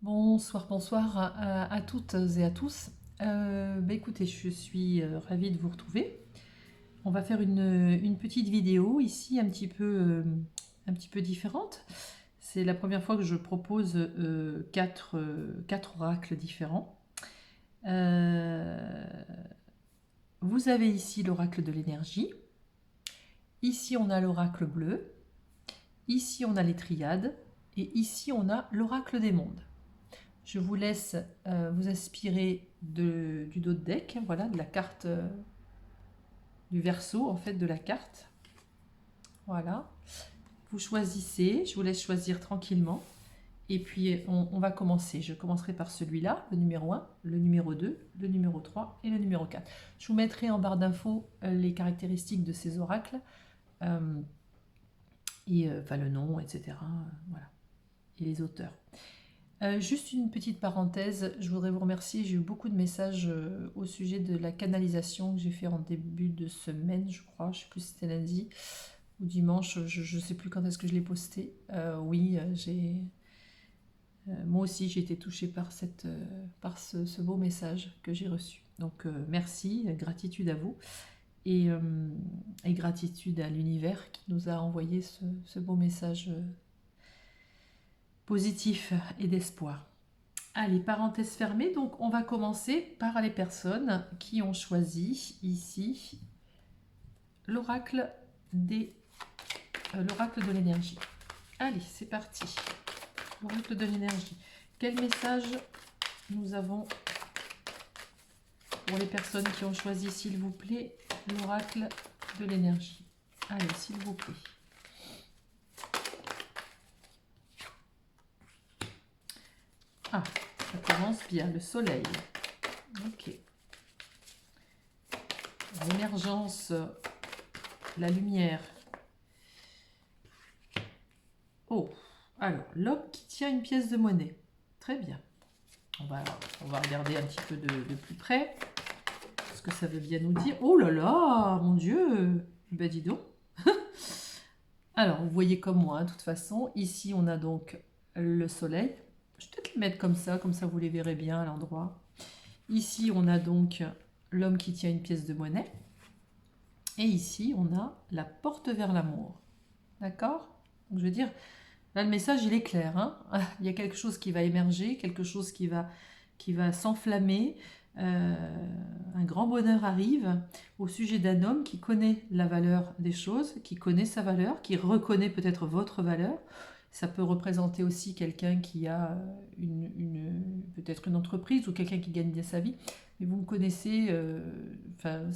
Bonsoir, bonsoir à toutes et à tous. Écoutez, je suis ravie de vous retrouver. On va faire une petite vidéo ici un petit peu différente. C'est la première fois que je propose quatre oracles différents. Vous avez ici l'oracle de l'énergie. Ici, on a l'oracle bleu. Ici, on a les triades. Et ici, on a l'oracle des mondes. Je vous laisse vous inspirer du dos de deck, voilà, de la carte, du verso en fait de la carte. Voilà. Vous choisissez, je vous laisse choisir tranquillement. Et puis on va commencer. Je commencerai par celui-là, le numéro 1, le numéro 2, le numéro 3 et le numéro 4. Je vous mettrai en barre d'infos les caractéristiques de ces oracles, euh, enfin le nom, etc. Voilà. Et les auteurs. Juste une petite parenthèse, je voudrais vous remercier, j'ai eu beaucoup de messages au sujet de la canalisation que j'ai fait en début de semaine, je crois, je ne sais plus si c'était lundi ou dimanche, je ne sais plus quand est-ce que je l'ai posté. Oui, moi aussi j'ai été touchée par, ce beau message que j'ai reçu. Donc merci, gratitude à vous et, gratitude à l'univers qui nous a envoyé ce beau message positif et d'espoir. Allez, parenthèse fermée, donc on va commencer par les personnes qui ont choisi ici l'oracle l'oracle de l'énergie. Allez, c'est parti. L'oracle de l'énergie. Quel message nous avons pour les personnes qui ont choisi, s'il vous plaît, l'oracle de l'énergie? Allez, s'il vous plaît. Ah, ça commence bien, le soleil. Ok. L'émergence, la lumière. Oh, alors, l'homme qui tient une pièce de monnaie. Très bien. On va regarder un petit peu de plus près ce que ça veut bien nous dire. Oh là là, mon Dieu. Ben dis donc. Alors, vous voyez comme moi, de toute façon. Ici, on a donc le soleil. Je vais peut-être les mettre comme ça vous les verrez bien à l'endroit. Ici, on a donc l'homme qui tient une pièce de monnaie. Et ici, on a la porte vers l'amour. D'accord? Donc, je veux dire, là, le message, il est clair. Hein. Il y a quelque chose qui va émerger, quelque chose qui va s'enflammer. Un grand bonheur arrive au sujet d'un homme qui connaît la valeur des choses, qui connaît sa valeur, qui reconnaît peut-être votre valeur. Ça peut représenter aussi quelqu'un qui a peut-être une entreprise ou quelqu'un qui gagne bien sa vie. Mais vous me connaissez,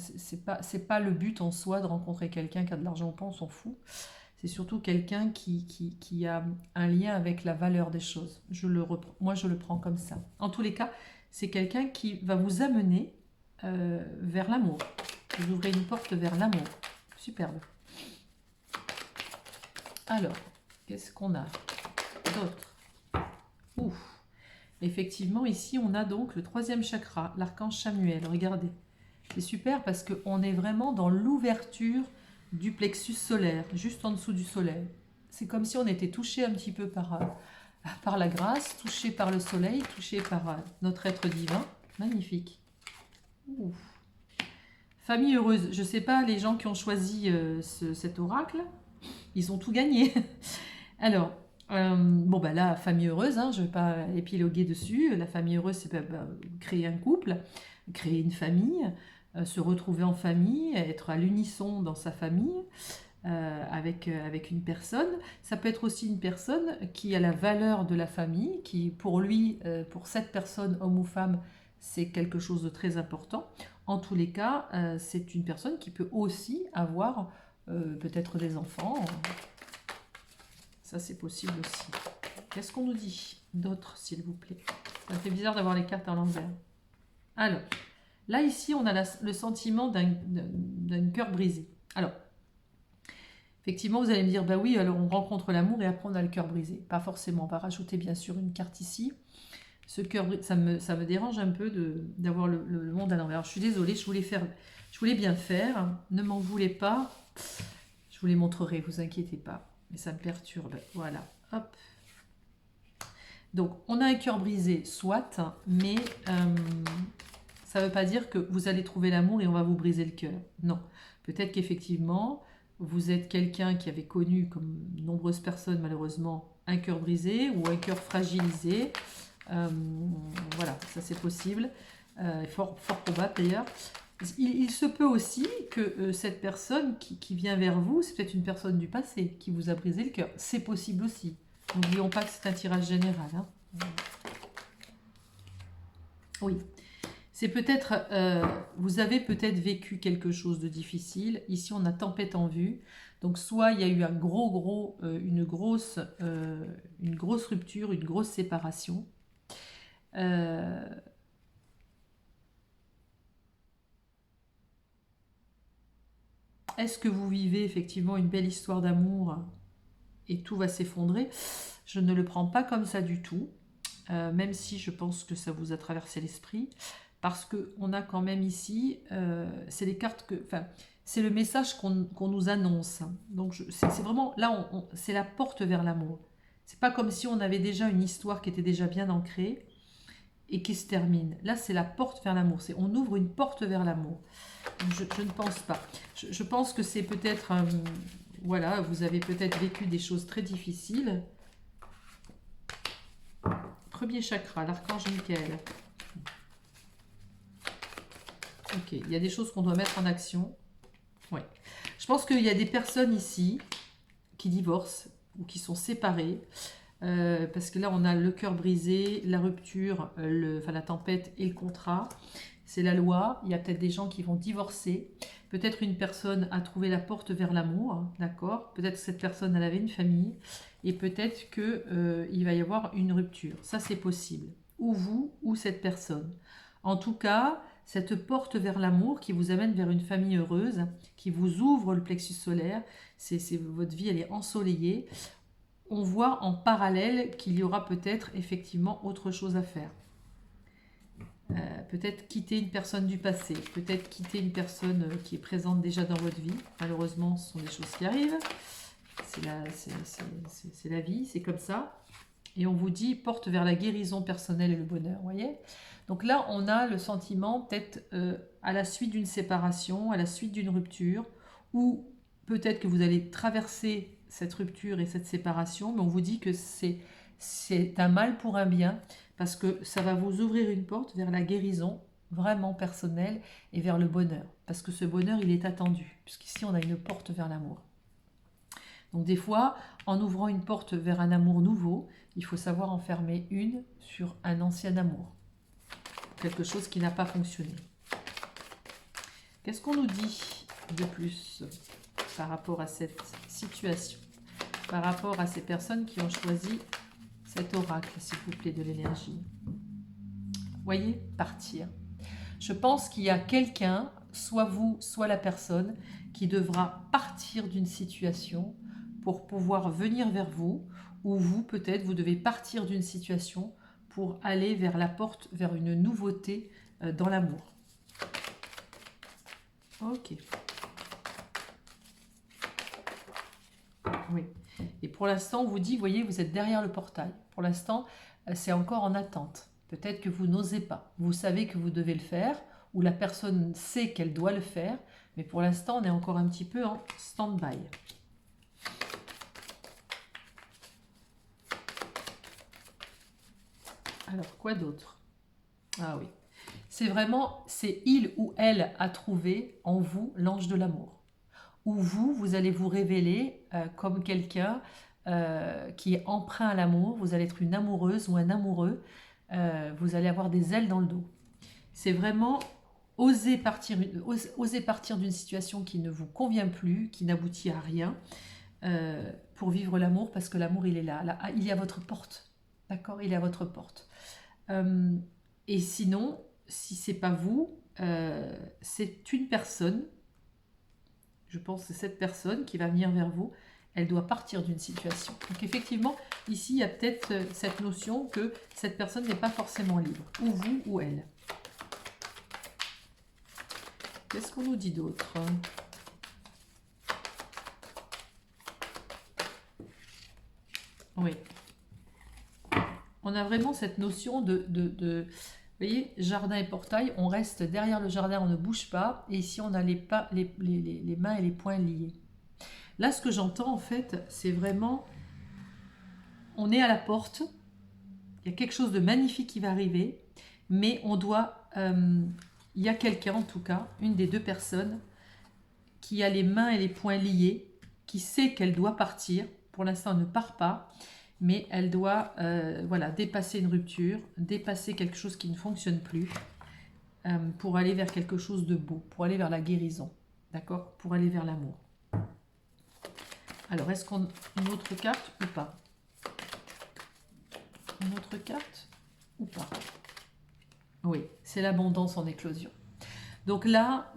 c'est pas le but en soi de rencontrer quelqu'un qui a de l'argent ou pas, on s'en fout. C'est surtout quelqu'un qui a un lien avec la valeur des choses. Moi, je le prends comme ça. En tous les cas, c'est quelqu'un qui va vous amener vers l'amour. Vous ouvrez une porte vers l'amour. Superbe. Alors, qu'est-ce qu'on a d'autre? Ouf. Effectivement, ici, on a donc le troisième chakra, l'archange Chamuel. Regardez. C'est super parce qu'on est vraiment dans l'ouverture du plexus solaire, juste en dessous du soleil. C'est comme si on était touché un petit peu par la grâce, touché par le soleil, touché par notre être divin. Magnifique. Ouf. Famille heureuse. Je ne sais pas, les gens qui ont choisi cet oracle, ils ont tout gagné. Alors, bon, bah là, famille heureuse, hein, je ne vais pas épiloguer dessus. La famille heureuse, c'est créer un couple, créer une famille, se retrouver en famille, être à l'unisson dans sa famille. Avec une personne. Ça peut être aussi une personne qui a la valeur de la famille, qui pour lui, pour cette personne, homme ou femme, c'est quelque chose de très important. En tous les cas, c'est une personne qui peut aussi avoir peut-être des enfants. Ça, c'est possible aussi. Qu'est-ce qu'on nous dit d'autre, s'il vous plaît? Ça me fait bizarre d'avoir les cartes à l'envers. Alors, là, ici, on a le sentiment d'un cœur brisé. Alors, effectivement, vous allez me dire, bah oui, alors on rencontre l'amour et après on a le cœur brisé. Pas forcément, on va rajouter bien sûr une carte ici. Ce cœur brisé, ça me dérange un peu d'avoir le monde à l'envers. Alors, je suis désolée, je voulais bien faire, ne m'en voulez pas. Je vous les montrerai, vous inquiétez pas. Mais ça me perturbe, voilà, hop. Donc, on a un cœur brisé, soit, mais ça ne veut pas dire que vous allez trouver l'amour et on va vous briser le cœur. Non. Peut-être qu'effectivement, vous êtes quelqu'un qui avait connu, comme nombreuses personnes malheureusement, un cœur brisé ou un cœur fragilisé. Voilà, ça c'est possible. Fort probable d'ailleurs. Il se peut aussi que cette personne qui vient vers vous, c'est peut-être une personne du passé qui vous a brisé le cœur. C'est possible aussi. N'oublions pas que c'est un tirage général. Hein. Oui. C'est peut-être, vous avez peut-être vécu quelque chose de difficile. Ici, on a tempête en vue. Donc, soit il y a eu une grosse rupture, une grosse séparation. Est-ce que vous vivez effectivement une belle histoire d'amour et tout va s'effondrer? Je ne le prends pas comme ça du tout, même si je pense que ça vous a traversé l'esprit, parce qu'on a quand même ici, c'est les cartes que... Enfin, c'est le message qu'on nous annonce. Donc c'est vraiment, là, c'est la porte vers l'amour. C'est pas comme si on avait déjà une histoire qui était déjà bien ancrée et qui se termine. Là, c'est la porte vers l'amour. On ouvre une porte vers l'amour. Je ne pense pas. Je pense que c'est peut-être... voilà, vous avez peut-être vécu des choses très difficiles. Premier chakra, l'archange Michael. Ok, il y a des choses qu'on doit mettre en action. Ouais. Je pense qu'il y a des personnes ici qui divorcent ou qui sont séparées. Parce que là, on a le cœur brisé, la rupture, la tempête et le contrat. C'est la loi. Il y a peut-être des gens qui vont divorcer. Peut-être une personne a trouvé la porte vers l'amour, d'accord? Peut-être que cette personne, elle avait une famille. Et peut-être qu'il va y avoir une rupture. Ça, c'est possible. Ou vous, ou cette personne. En tout cas, cette porte vers l'amour qui vous amène vers une famille heureuse, qui vous ouvre le plexus solaire, votre vie, elle est ensoleillée. On voit en parallèle qu'il y aura peut-être effectivement autre chose à faire. Peut-être quitter une personne du passé, peut-être quitter une personne qui est présente déjà dans votre vie. Malheureusement, ce sont des choses qui arrivent. C'est la vie, c'est comme ça. Et on vous dit, porte vers la guérison personnelle et le bonheur, vous voyez? Donc là, on a le sentiment peut-être à la suite d'une séparation, à la suite d'une rupture, ou peut-être que vous allez traverser cette rupture et cette séparation, mais on vous dit que c'est un mal pour un bien, parce que ça va vous ouvrir une porte vers la guérison vraiment personnelle et vers le bonheur. Parce que ce bonheur, il est attendu, puisqu'ici, on a une porte vers l'amour. Donc des fois, en ouvrant une porte vers un amour nouveau, il faut savoir en fermer une sur un ancien amour. Quelque chose qui n'a pas fonctionné. Qu'est-ce qu'on nous dit de plus par rapport à cette situation? Par rapport à ces personnes qui ont choisi cet oracle, s'il vous plaît, de l'énergie. Voyez, partir. Je pense qu'il y a quelqu'un, soit vous, soit la personne, qui devra partir d'une situation pour pouvoir venir vers vous, ou vous, peut-être, vous devez partir d'une situation pour aller vers la porte, vers une nouveauté dans l'amour. Ok. Oui. Et pour l'instant, on vous dit, voyez, vous êtes derrière le portail. Pour l'instant, c'est encore en attente. Peut-être que vous n'osez pas. Vous savez que vous devez le faire, ou la personne sait qu'elle doit le faire, mais pour l'instant, on est encore un petit peu en stand-by. Alors, quoi d'autre? Ah oui. C'est vraiment, c'est il ou elle a trouvé en vous l'ange de l'amour. Ou vous allez vous révéler comme quelqu'un qui est emprunt à l'amour. Vous allez être une amoureuse ou un amoureux. Vous allez avoir des ailes dans le dos. C'est vraiment oser partir d'une situation qui ne vous convient plus, qui n'aboutit à rien, pour vivre l'amour, parce que l'amour, il est là. Il est à votre porte. D'accord? Il est à votre porte. Et sinon, si c'est pas vous, c'est une personne, je pense que c'est cette personne qui va venir vers vous, elle doit partir d'une situation. Donc effectivement, ici, il y a peut-être cette notion que cette personne n'est pas forcément libre, ou vous ou elle. Qu'est-ce qu'on nous dit d'autre? Oui. On a vraiment cette notion vous voyez, jardin et portail, on reste derrière le jardin, on ne bouge pas. Et ici, on a les mains et les poings liés. Là, ce que j'entends, en fait, c'est vraiment, on est à la porte, il y a quelque chose de magnifique qui va arriver, mais on doit, il y a quelqu'un, en tout cas, une des deux personnes, qui a les mains et les poings liés, qui sait qu'elle doit partir. Pour l'instant, elle ne part pas, mais elle doit voilà, dépasser une rupture, dépasser quelque chose qui ne fonctionne plus, pour aller vers quelque chose de beau, pour aller vers la guérison, d'accord? Pour aller vers l'amour. Alors, est-ce qu'on a une autre carte ou pas? Une autre carte ou pas? Oui, c'est l'abondance en éclosion. Donc là,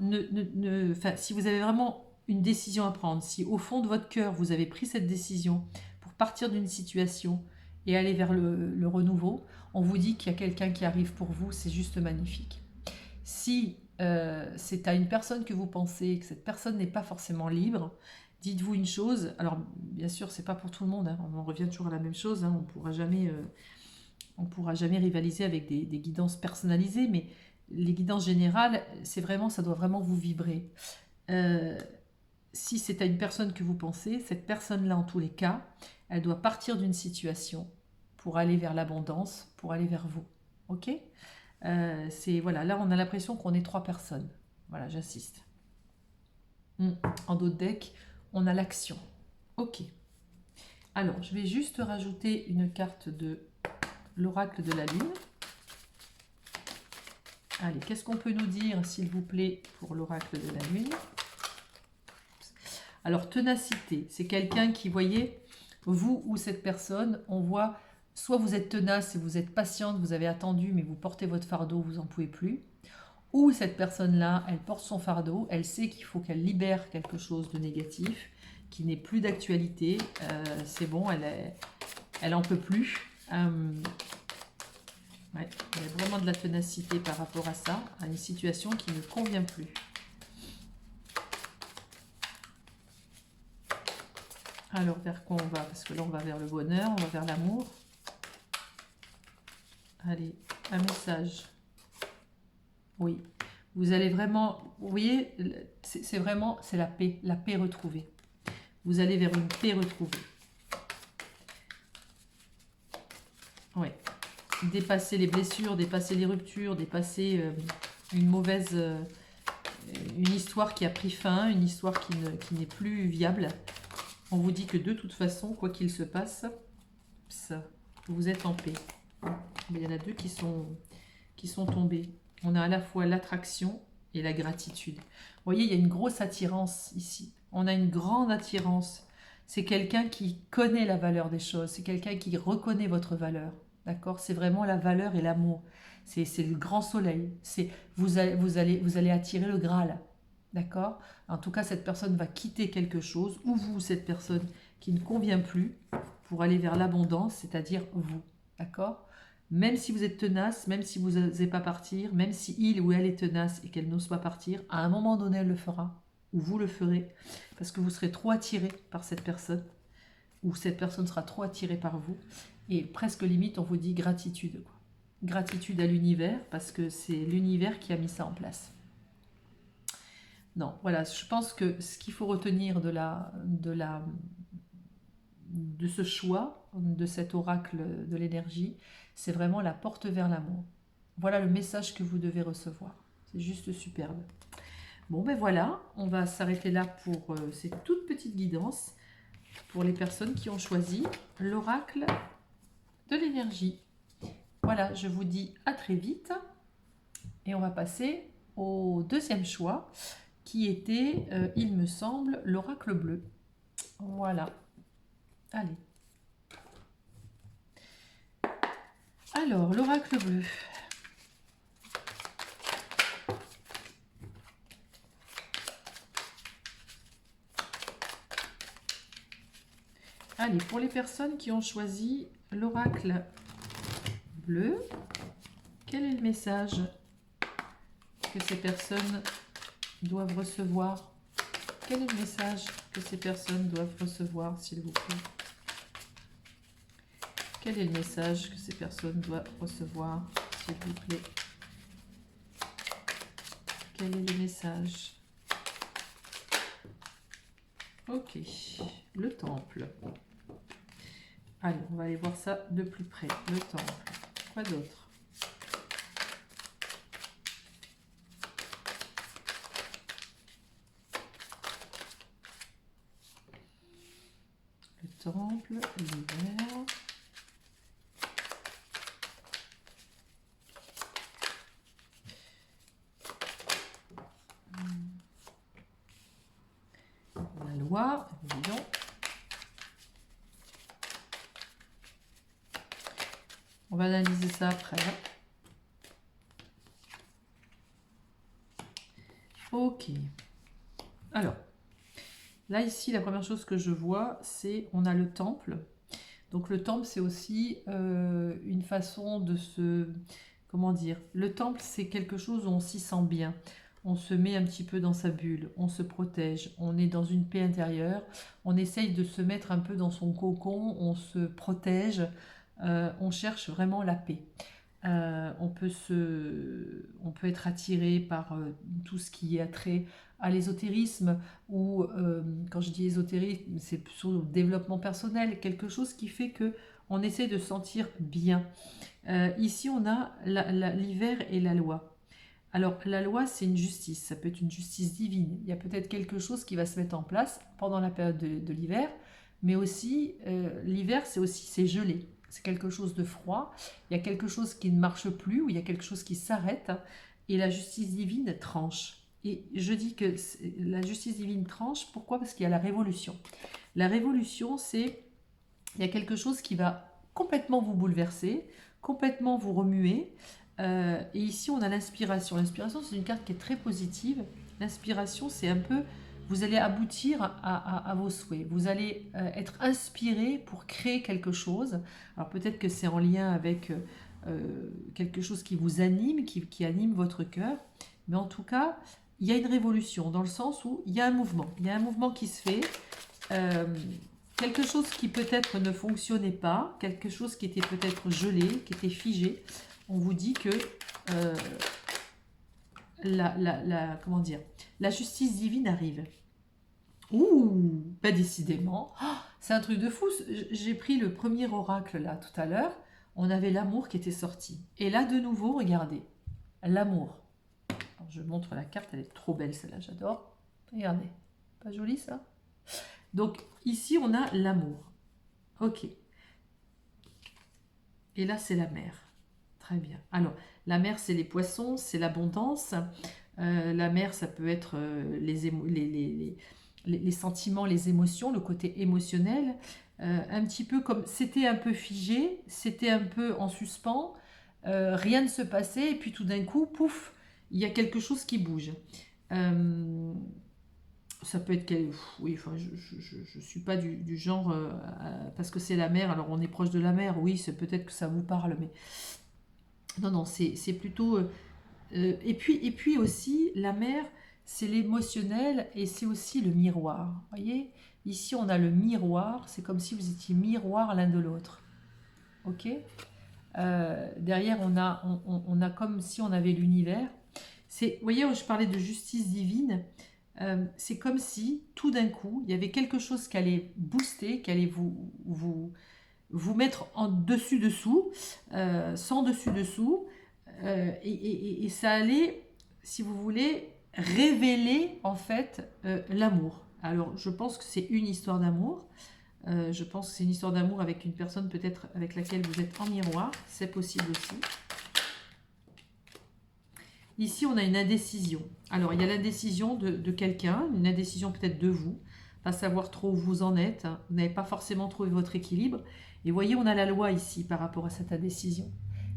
si vous avez vraiment une décision à prendre, si au fond de votre cœur, vous avez pris cette décision pour partir d'une situation et aller vers le renouveau, on vous dit qu'il y a quelqu'un qui arrive pour vous, c'est juste magnifique. Si c'est à une personne que vous pensez, que cette personne n'est pas forcément libre, dites-vous une chose, alors bien sûr, c'est pas pour tout le monde, hein, on en revient toujours à la même chose, hein, on ne pourra jamais rivaliser avec des guidances personnalisées, mais les guidances générales, c'est vraiment, ça doit vraiment vous vibrer. Si c'est à une personne que vous pensez, cette personne-là, en tous les cas, elle doit partir d'une situation pour aller vers l'abondance, pour aller vers vous. Ok? Voilà, là, on a l'impression qu'on est 3 personnes. Voilà, j'insiste. En d'autres decks, on a l'action. Ok. Alors, je vais juste rajouter une carte de l'oracle de la lune. Allez, qu'est-ce qu'on peut nous dire, s'il vous plaît, pour l'oracle de la lune? Alors, ténacité, c'est quelqu'un qui, voyez, vous ou cette personne, on voit, soit vous êtes tenace et vous êtes patiente, vous avez attendu, mais vous portez votre fardeau, vous n'en pouvez plus. Ou cette personne-là, elle porte son fardeau, elle sait qu'il faut qu'elle libère quelque chose de négatif, qui n'est plus d'actualité, c'est bon, elle en peut plus. Ouais, il y a vraiment de la ténacité par rapport à ça, à une situation qui ne convient plus. Alors, vers quoi on va? Parce que là, on va vers le bonheur, on va vers l'amour. Allez, un message. Oui, vous allez vraiment, vous voyez, c'est vraiment, c'est la paix retrouvée. Vous allez vers une paix retrouvée. Oui. Dépasser les blessures, dépasser les ruptures, dépasser une mauvaise, une histoire qui a pris fin, une histoire qui n'est plus viable. On vous dit que de toute façon, quoi qu'il se passe, vous êtes en paix. Mais il y en a 2 qui sont tombés. On a à la fois l'attraction et la gratitude. Vous voyez, il y a une grosse attirance ici. On a une grande attirance. C'est quelqu'un qui connaît la valeur des choses. C'est quelqu'un qui reconnaît votre valeur. D'accord? C'est vraiment la valeur et l'amour. C'est le grand soleil. Vous allez attirer le Graal. D'accord? En tout cas, cette personne va quitter quelque chose, ou vous, cette personne qui ne convient plus, pour aller vers l'abondance, c'est-à-dire vous. D'accord? Même si vous êtes tenace, même si vous n'osez pas partir, même si il ou elle est tenace et qu'elle n'ose pas partir, à un moment donné, elle le fera, ou vous le ferez, parce que vous serez trop attiré par cette personne, ou cette personne sera trop attirée par vous, et presque limite, on vous dit gratitude, quoi. Gratitude à l'univers, parce que c'est l'univers qui a mis ça en place. Non, voilà, je pense que ce qu'il faut retenir de ce choix, de cet oracle de l'énergie, c'est vraiment la porte vers l'amour. Voilà le message que vous devez recevoir. C'est juste superbe. Bon, ben voilà, on va s'arrêter là pour ces toutes petites guidances pour les personnes qui ont choisi l'oracle de l'énergie. Voilà, je vous dis à très vite et on va passer au deuxième choix qui était, il me semble, l'oracle bleu. Voilà. Allez. Alors, l'oracle bleu. Allez, pour les personnes qui ont choisi l'oracle bleu, quel est le message que ces personnes doivent recevoir? Quel est le message que ces personnes doivent recevoir, s'il vous plaît? Quel est le message que ces personnes doivent recevoir, s'il vous plaît? Quel est le message? Ok, le temple. Allez, on va aller voir ça de plus près. Le temple. Quoi d'autre? Le temple, l'hiver. La loi, évidemment. On va analyser ça après. Ok. Alors, là ici, la première chose que je vois, c'est on a le temple. Donc le temple, c'est aussi une façon de se... Comment dire? Le temple, c'est quelque chose où on s'y sent bien. On se met un petit peu dans sa bulle, on se protège, on est dans une paix intérieure, on essaye de se mettre un peu dans son cocon, on se protège, on cherche vraiment la paix. On peut être attiré par tout ce qui est trait à l'ésotérisme ou, quand je dis ésotérisme, c'est plutôt le développement personnel, quelque chose qui fait que on essaie de se sentir bien. Ici, on a l'hiver et la loi. Alors, la loi, c'est une justice, ça peut être une justice divine. Il y a peut-être quelque chose qui va se mettre en place pendant la période de l'hiver, mais aussi, l'hiver, c'est gelé. C'est quelque chose de froid, il y a quelque chose qui ne marche plus, ou il y a quelque chose qui s'arrête, et la justice divine tranche. Et je dis que la justice divine tranche, pourquoi? Parce qu'il y a la révolution. La révolution, c'est, il y a quelque chose qui va complètement vous bouleverser, complètement vous remuer, et ici, on a l'inspiration. L'inspiration, c'est une carte qui est très positive. L'inspiration, c'est un peu, vous allez aboutir à vos souhaits. Vous allez être inspiré pour créer quelque chose. Alors peut-être que c'est en lien avec quelque chose qui vous anime, qui anime votre cœur. Mais en tout cas, il y a une révolution dans le sens où il y a un mouvement. Il y a un mouvement qui se fait. Quelque chose qui peut-être ne fonctionnait pas, quelque chose qui était peut-être gelé, qui était figé. On vous dit que comment dire, la justice divine arrive. Ouh, pas décidément. Oh, c'est un truc de fou. J'ai pris le premier oracle là tout à l'heure. On avait l'amour qui était sorti. Et là, de nouveau, regardez. L'amour. Je montre la carte, elle est trop belle celle-là, j'adore. Regardez. Pas joli ça? Donc, ici, on a l'amour. Ok. Et là, c'est la mer. Très bien. Alors, la mer, c'est les poissons, c'est l'abondance. La mer, ça peut être les sentiments, les émotions, le côté émotionnel. Un petit peu comme c'était un peu figé, c'était un peu en suspens, rien ne se passait, et puis tout d'un coup, pouf, il y a quelque chose qui bouge. Ça peut être... Oui, enfin, je suis pas du genre... parce que c'est la mer, alors on est proche de la mer, oui, c'est peut-être que ça vous parle, mais... Non, non, c'est plutôt... et puis aussi, la mer, c'est l'émotionnel et c'est aussi le miroir. Vous voyez? Ici, on a le miroir, c'est comme si vous étiez miroir l'un de l'autre. Ok? Derrière, on a comme si on avait l'univers. Vous voyez, je parlais de justice divine. C'est comme si, tout d'un coup, il y avait quelque chose qui allait booster, qui allait vous mettre en dessus-dessous, sans dessus-dessous, et ça allait, si vous voulez, révéler en fait l'amour. Alors, je pense que c'est une histoire d'amour. Je pense que c'est une histoire d'amour avec une personne peut-être avec laquelle vous êtes en miroir. C'est possible aussi. Ici, on a une indécision. Alors, il y a l'indécision de quelqu'un, une indécision peut-être de vous, pas savoir trop où vous en êtes. Hein. Vous n'avez pas forcément trouvé votre équilibre. Et voyez, on a la loi ici par rapport à cette indécision.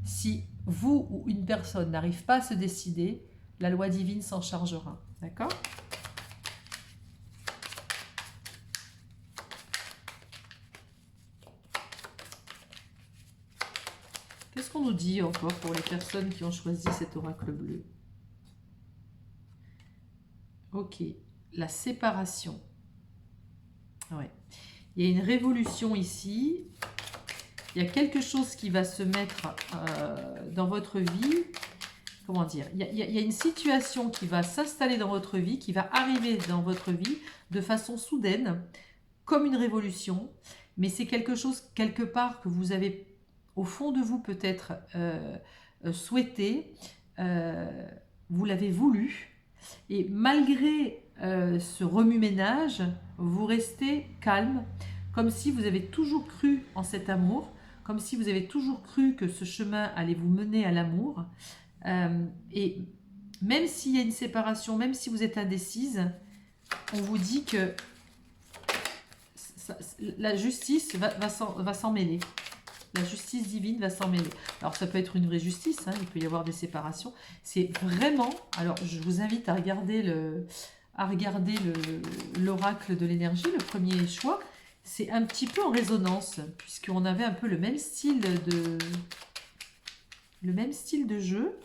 Si vous ou une personne n'arrive pas à se décider, la loi divine s'en chargera. D'accord ? Qu'est-ce qu'on nous dit encore pour les personnes qui ont choisi cet oracle bleu? Ok, la séparation. Ouais. Il y a une révolution ici. Il Il y a quelque chose qui va se mettre dans votre vie. Comment dire, il y a une situation qui va s'installer dans votre vie, qui va arriver dans votre vie de façon soudaine, comme une révolution. Mais c'est quelque chose, quelque part, que vous avez au fond de vous peut-être souhaité. Vous l'avez voulu. Et malgré ce remue-ménage, vous restez calme, comme si vous avez toujours cru en cet amour, comme si vous avez toujours cru que ce chemin allait vous mener à l'amour. Et même s'il y a une séparation, même si vous êtes indécise, on vous dit que la justice va s'en mêler. La justice divine va s'en mêler. Alors ça peut être une vraie justice, hein, il peut y avoir des séparations. C'est vraiment... Alors je vous invite à regarder l'oracle de l'énergie, le premier choix. C'est un petit peu en résonance, puisqu'on avait un peu le même style de jeu.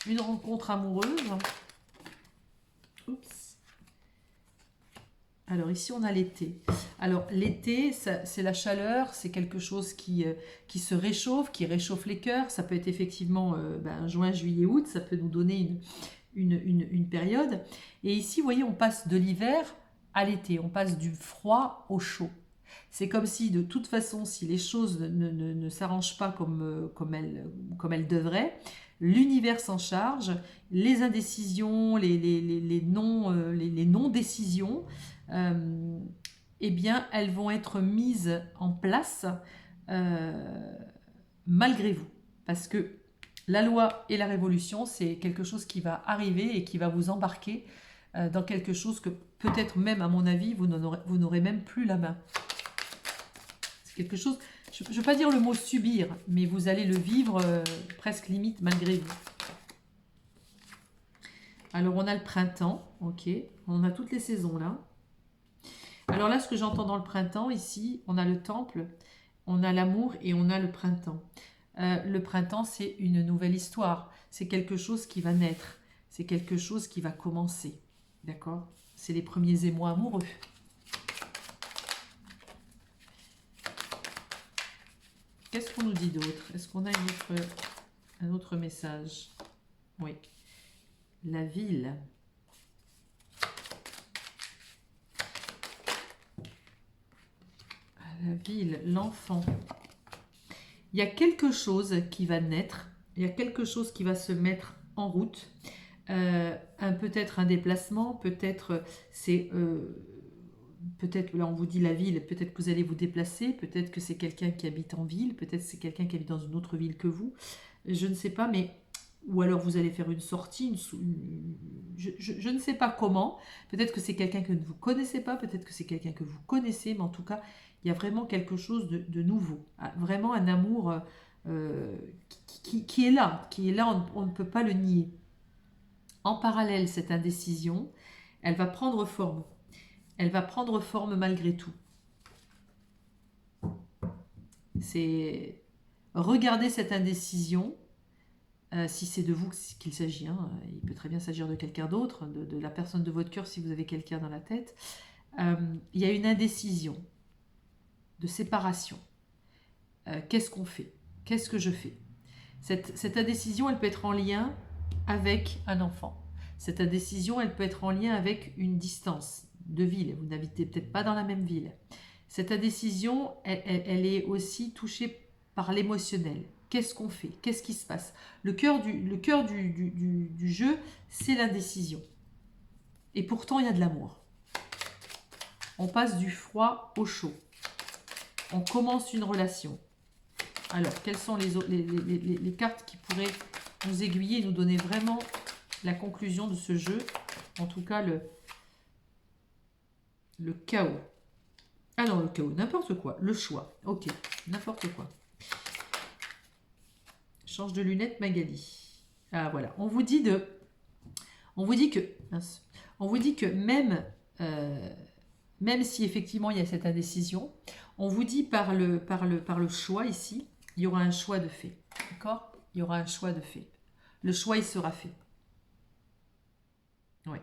Une rencontre amoureuse. Oups. Alors ici on a l'été. Alors l'été, c'est la chaleur, c'est quelque chose qui se réchauffe, qui réchauffe les cœurs. Ça peut être effectivement juin, juillet, août, ça peut nous donner une période. Et ici, vous voyez, on passe de l'hiver à l'été, on passe du froid au chaud. C'est comme si, de toute façon, si les choses ne s'arrangent pas comme elles devraient, l'univers s'en charge, les indécisions, les non-décisions, eh bien, elles vont être mises en place malgré vous. Parce que la loi et la révolution, c'est quelque chose qui va arriver et qui va vous embarquer dans quelque chose que peut-être même, à mon avis, vous n'aurez même plus la main. C'est quelque chose, je ne veux pas dire le mot subir, mais vous allez le vivre presque limite malgré vous. Alors, on a le printemps, ok. On a toutes les saisons là. Alors là, ce que j'entends dans le printemps, ici, on a le temple, on a l'amour et on a le printemps. Le printemps, c'est une nouvelle histoire. C'est quelque chose qui va naître. C'est quelque chose qui va commencer. D'accord? C'est les premiers émois amoureux. Qu'est-ce qu'on nous dit d'autre? Est-ce qu'on a un autre message? Oui. La ville. La ville, l'enfant. Il y a quelque chose qui va naître, il y a quelque chose qui va se mettre en route, peut-être un déplacement, peut-être peut-être là on vous dit la ville, peut-être que vous allez vous déplacer, peut-être que c'est quelqu'un qui habite en ville, peut-être que c'est quelqu'un qui habite dans une autre ville que vous, je ne sais pas, mais ou alors vous allez faire une sortie, je ne sais pas comment, peut-être que c'est quelqu'un que vous ne connaissez pas, peut-être que c'est quelqu'un que vous connaissez, mais en tout cas, il y a vraiment quelque chose de nouveau, vraiment un amour qui est là, on ne peut pas le nier. En parallèle, cette indécision, elle va prendre forme. Elle va prendre forme malgré tout. C'est regarder cette indécision, si c'est de vous qu'il s'agit, hein, il peut très bien s'agir de quelqu'un d'autre, de la personne de votre cœur si vous avez quelqu'un dans la tête. Il y a une indécision de séparation. Qu'est-ce qu'on fait? Qu'est-ce que je fais? Cette indécision, elle peut être en lien avec un enfant. Cette indécision, elle peut être en lien avec une distance de ville. Vous n'habitez peut-être pas dans la même ville. Cette indécision, elle est aussi touchée par l'émotionnel. Qu'est-ce qu'on fait? Qu'est-ce qui se passe? Le cœur du jeu, c'est l'indécision. Et pourtant, il y a de l'amour. On passe du froid au chaud. On commence une relation. Alors, quelles sont les cartes qui pourraient nous aiguiller et nous donner vraiment la conclusion de ce jeu? En tout cas, le chaos. Ah non, le chaos, n'importe quoi. Le choix. Ok, n'importe quoi. Change de lunettes, Magali. Ah voilà, on vous dit que même si effectivement il y a cette indécision, on vous dit par le choix ici, il y aura un choix de fait. D'accord? Il y aura un choix de fait. Le choix, il sera fait. Oui.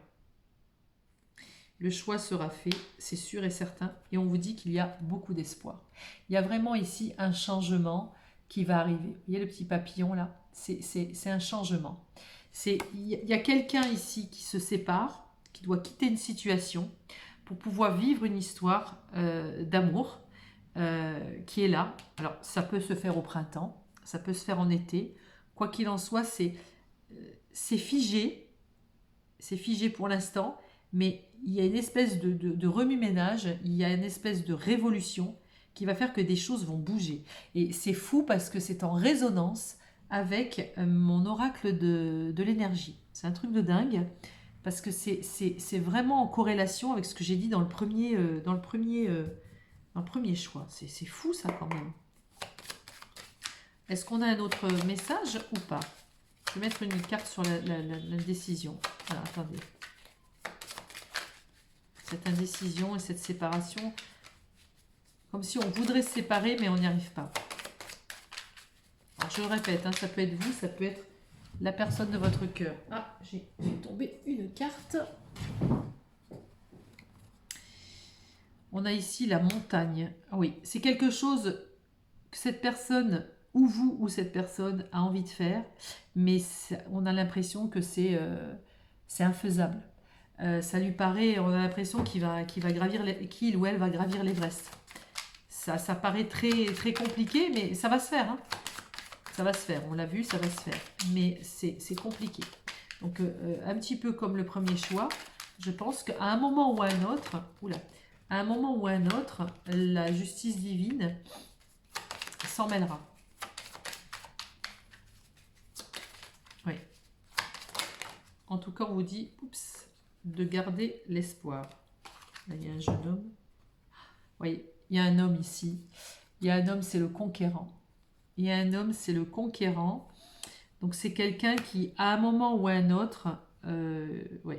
Le choix sera fait, c'est sûr et certain. Et on vous dit qu'il y a beaucoup d'espoir. Il y a vraiment ici un changement qui va arriver. Vous voyez le petit papillon là? C'est un changement. Il y a quelqu'un ici qui se sépare, qui doit quitter une situation pour pouvoir vivre une histoire d'amour qui est là. Alors, ça peut se faire au printemps, ça peut se faire en été. Quoi qu'il en soit, c'est figé. C'est figé pour l'instant, mais il y a une espèce de remue-ménage, il y a une espèce de révolution qui va faire que des choses vont bouger. Et c'est fou parce que c'est en résonance avec mon oracle de l'énergie. C'est un truc de dingue parce que c'est vraiment en corrélation avec ce que j'ai dit dans le premier choix. C'est fou ça quand même. Est-ce qu'on a un autre message ou pas? Je vais mettre une carte sur la décision. Alors, attendez. Cette indécision et cette séparation, comme si on voudrait se séparer, mais on n'y arrive pas. Alors, je le répète, hein, ça peut être vous, ça peut être la personne de votre cœur. Ah, j'ai fait tomber une carte. On a ici la montagne. Ah oui, c'est quelque chose que cette personne, ou vous, ou cette personne a envie de faire, mais on a l'impression que c'est infaisable. Ça lui paraît, on a l'impression qu'il ou elle va gravir l'Everest. Ça paraît très, très compliqué, mais ça va se faire. Hein. Ça va se faire, on l'a vu, ça va se faire. Mais c'est compliqué. Donc, un petit peu comme le premier choix, je pense qu'à un moment ou à un autre, la justice divine s'en mêlera. Oui. En tout cas, on vous dit, oups, de garder l'espoir. Là, il y a un jeune homme. Oui, il y a un homme ici. Il y a un homme, c'est le conquérant. Il y a un homme, c'est le conquérant. Donc, c'est quelqu'un qui, à un moment ou à un autre, oui.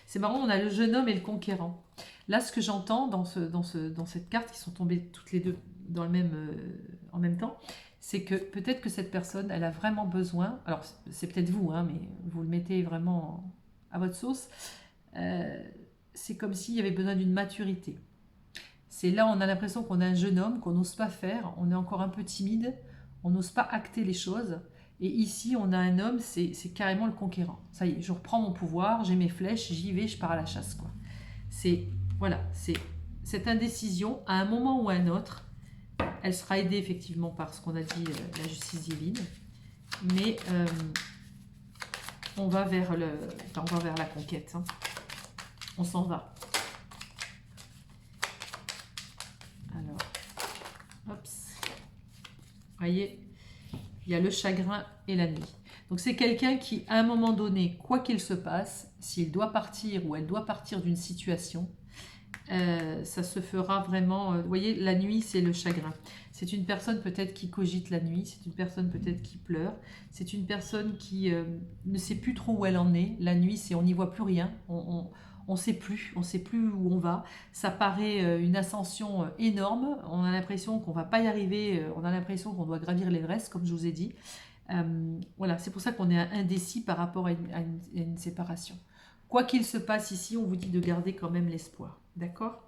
C'est marrant, on a le jeune homme et le conquérant. Là, ce que j'entends dans cette carte, qui sont tombées toutes les deux en même temps, c'est que peut-être que cette personne, elle a vraiment besoin, alors c'est peut-être vous, hein, mais vous le mettez vraiment à votre sauce, c'est comme s'il y avait besoin d'une maturité. C'est là, on a l'impression qu'on a un jeune homme, qu'on n'ose pas faire, on est encore un peu timide, on n'ose pas acter les choses. Et ici, on a un homme, c'est carrément le conquérant. Ça y est, je reprends mon pouvoir, j'ai mes flèches, j'y vais, je pars à la chasse, quoi. Voilà, c'est cette indécision, à un moment ou à un autre, elle sera aidée effectivement par ce qu'on a dit, la justice divine. Mais on va vers la conquête. Hein. On s'en va. Alors, hop. Voyez, il y a le chagrin et la nuit. Donc c'est quelqu'un qui, à un moment donné, quoi qu'il se passe, s'il doit partir ou elle doit partir d'une situation, ça se fera vraiment... vous voyez, la nuit, c'est le chagrin. C'est une personne peut-être qui cogite la nuit, c'est une personne peut-être qui pleure, c'est une personne qui ne sait plus trop où elle en est. La nuit, on n'y voit plus rien, on ne sait plus où on va. Ça paraît une ascension énorme, on a l'impression qu'on ne va pas y arriver, on a l'impression qu'on doit gravir l'Everest, comme je vous ai dit. Voilà, c'est pour ça qu'on est indécis par rapport à une séparation. Quoi qu'il se passe ici, on vous dit de garder quand même l'espoir. D'accord?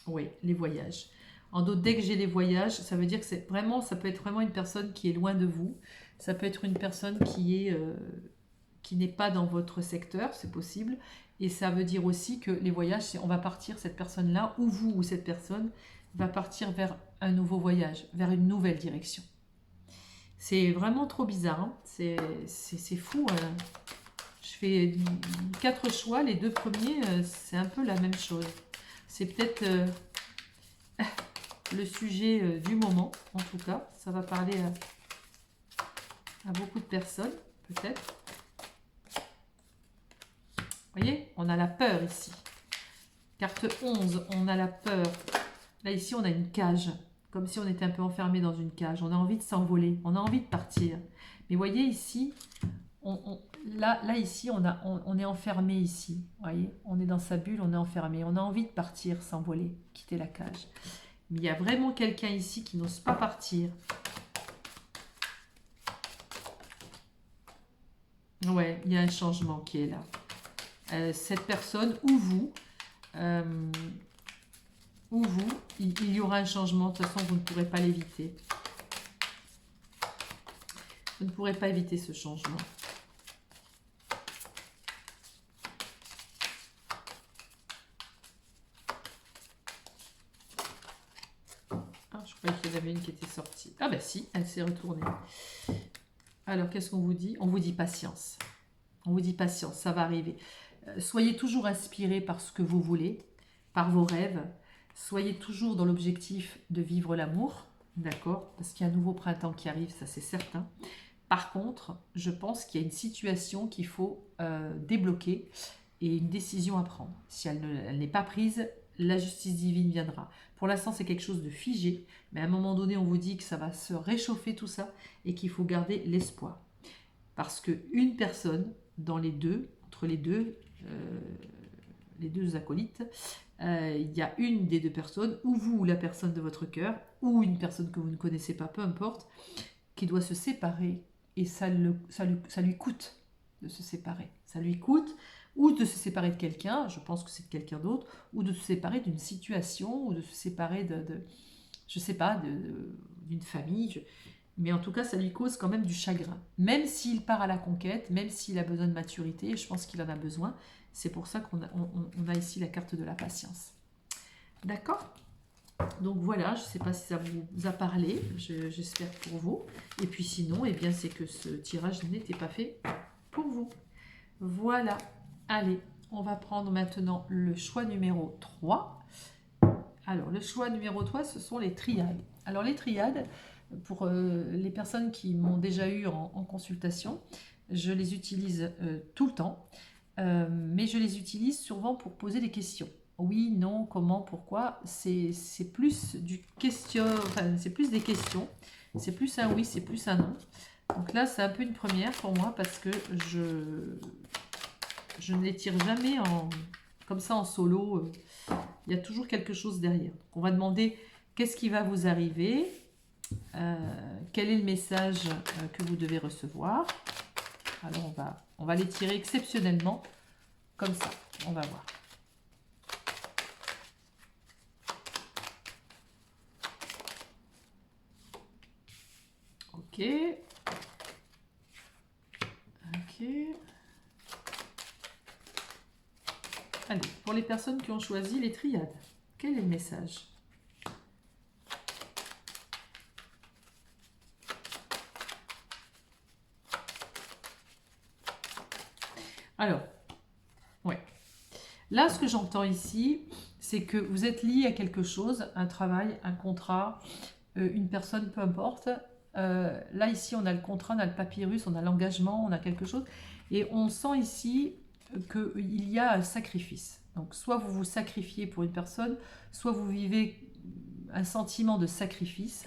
Oui, les voyages. En d'autres, dès que j'ai les voyages, ça veut dire que ça peut être vraiment une personne qui est loin de vous. Ça peut être une personne qui n'est pas dans votre secteur, c'est possible. Et ça veut dire aussi que les voyages, on va partir, cette personne-là, ou vous, ou cette personne, va partir vers un nouveau voyage, vers une nouvelle direction. C'est vraiment trop bizarre. Hein. C'est fou. Hein. Je fais 4 choix, les 2 premiers, c'est un peu la même chose. C'est peut-être le sujet du moment, en tout cas. Ça va parler à beaucoup de personnes, peut-être. Vous voyez, on a la peur ici. Carte 11, on a la peur. Là, ici, on a une cage. Comme si on était un peu enfermé dans une cage. On a envie de s'envoler, on a envie de partir. Mais vous voyez ici... Là, ici, on est enfermé ici. Vous voyez, on est dans sa bulle, on est enfermé. On a envie de partir, s'envoler, quitter la cage. Mais il y a vraiment quelqu'un ici qui n'ose pas partir. Ouais, il y a un changement qui est là. cette personne euh, ou vous, il y aura un changement. De toute façon, vous ne pourrez pas l'éviter. Vous ne pourrez pas éviter ce changement. Ah, je croyais qu'il y en avait une qui était sortie. Ah ben si, elle s'est retournée. Alors, qu'est-ce qu'on vous dit? On vous dit patience. On vous dit patience, ça va arriver. Soyez toujours inspiré par ce que vous voulez, par vos rêves. Soyez toujours dans l'objectif de vivre l'amour, d'accord? Parce qu'il y a un nouveau printemps qui arrive, ça c'est certain. Par contre, je pense qu'il y a une situation qu'il faut débloquer et une décision à prendre. Si elle n'est pas prise, la justice divine viendra. Pour l'instant, c'est quelque chose de figé, mais à un moment donné, on vous dit que ça va se réchauffer tout ça et qu'il faut garder l'espoir. Parce qu'une personne, dans les deux, entre les deux acolytes, il y a une des deux personnes, ou vous ou la personne de votre cœur, ou une personne que vous ne connaissez pas, peu importe, qui doit se séparer. Et ça lui coûte de se séparer. Ça lui coûte ou de se séparer de quelqu'un, je pense que c'est de quelqu'un d'autre, ou de se séparer d'une situation, ou de se séparer je sais pas, d'une famille. Mais en tout cas, ça lui cause quand même du chagrin. Même s'il part à la conquête, même s'il a besoin de maturité, je pense qu'il en a besoin. C'est pour ça qu'on a ici la carte de la patience. D'accord ? Donc voilà, je ne sais pas si ça vous a parlé, j'espère pour vous. Et puis sinon, eh bien, c'est que ce tirage n'était pas fait pour vous. Voilà. Allez, on va prendre maintenant le choix numéro 3. Alors, le choix numéro 3, ce sont les triades. Alors, les triades, pour les personnes qui m'ont déjà eu en consultation, je les utilise tout le temps, mais je les utilise souvent pour poser des questions. Oui, non, comment, pourquoi, c'est plus c'est plus des questions, c'est plus un oui, c'est plus un non. Donc là, c'est un peu une première pour moi parce que je ne les tire jamais comme ça en solo. Il y a toujours quelque chose derrière. Donc on va demander qu'est-ce qui va vous arriver, quel est le message que vous devez recevoir. Alors on va les tirer exceptionnellement comme ça. On va voir. Ok. Ok. Allez, pour les personnes qui ont choisi les triades, quel est le message? Alors, ouais. Là, ce que j'entends ici, c'est que vous êtes lié à quelque chose, un travail, un contrat, une personne, peu importe. Là, ici, on a le contrat, on a le papyrus, on a l'engagement, on a quelque chose. Et on sent ici qu'il y a un sacrifice. Donc, soit vous vous sacrifiez pour une personne, soit vous vivez un sentiment de sacrifice.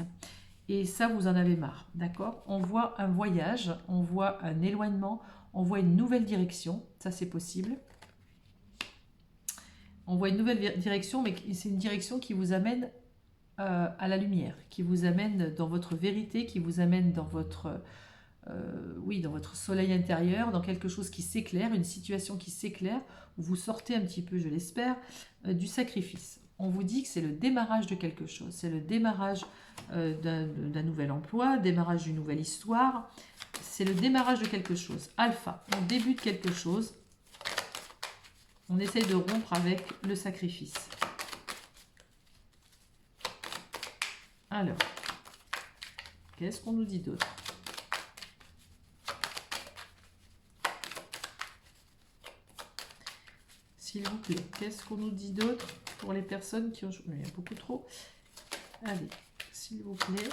Et ça, vous en avez marre, d'accord? On voit un voyage, on voit un éloignement, on voit une nouvelle direction. Ça, c'est possible. On voit une nouvelle direction, mais c'est une direction qui vous amène à la lumière, qui vous amène dans votre vérité, qui vous amène dans votre, dans votre soleil intérieur, dans quelque chose qui s'éclaire, une situation qui s'éclaire, où vous sortez un petit peu, je l'espère, du sacrifice. On vous dit que c'est le démarrage de quelque chose, c'est le démarrage d'un nouvel emploi, démarrage d'une nouvelle histoire, c'est le démarrage de quelque chose. Alpha, on débute quelque chose, on essaye de rompre avec le sacrifice. Alors, qu'est-ce qu'on nous dit d'autre? S'il vous plaît, qu'est-ce qu'on nous dit d'autre pour les personnes qui ont... Il y a beaucoup trop. Allez, s'il vous plaît,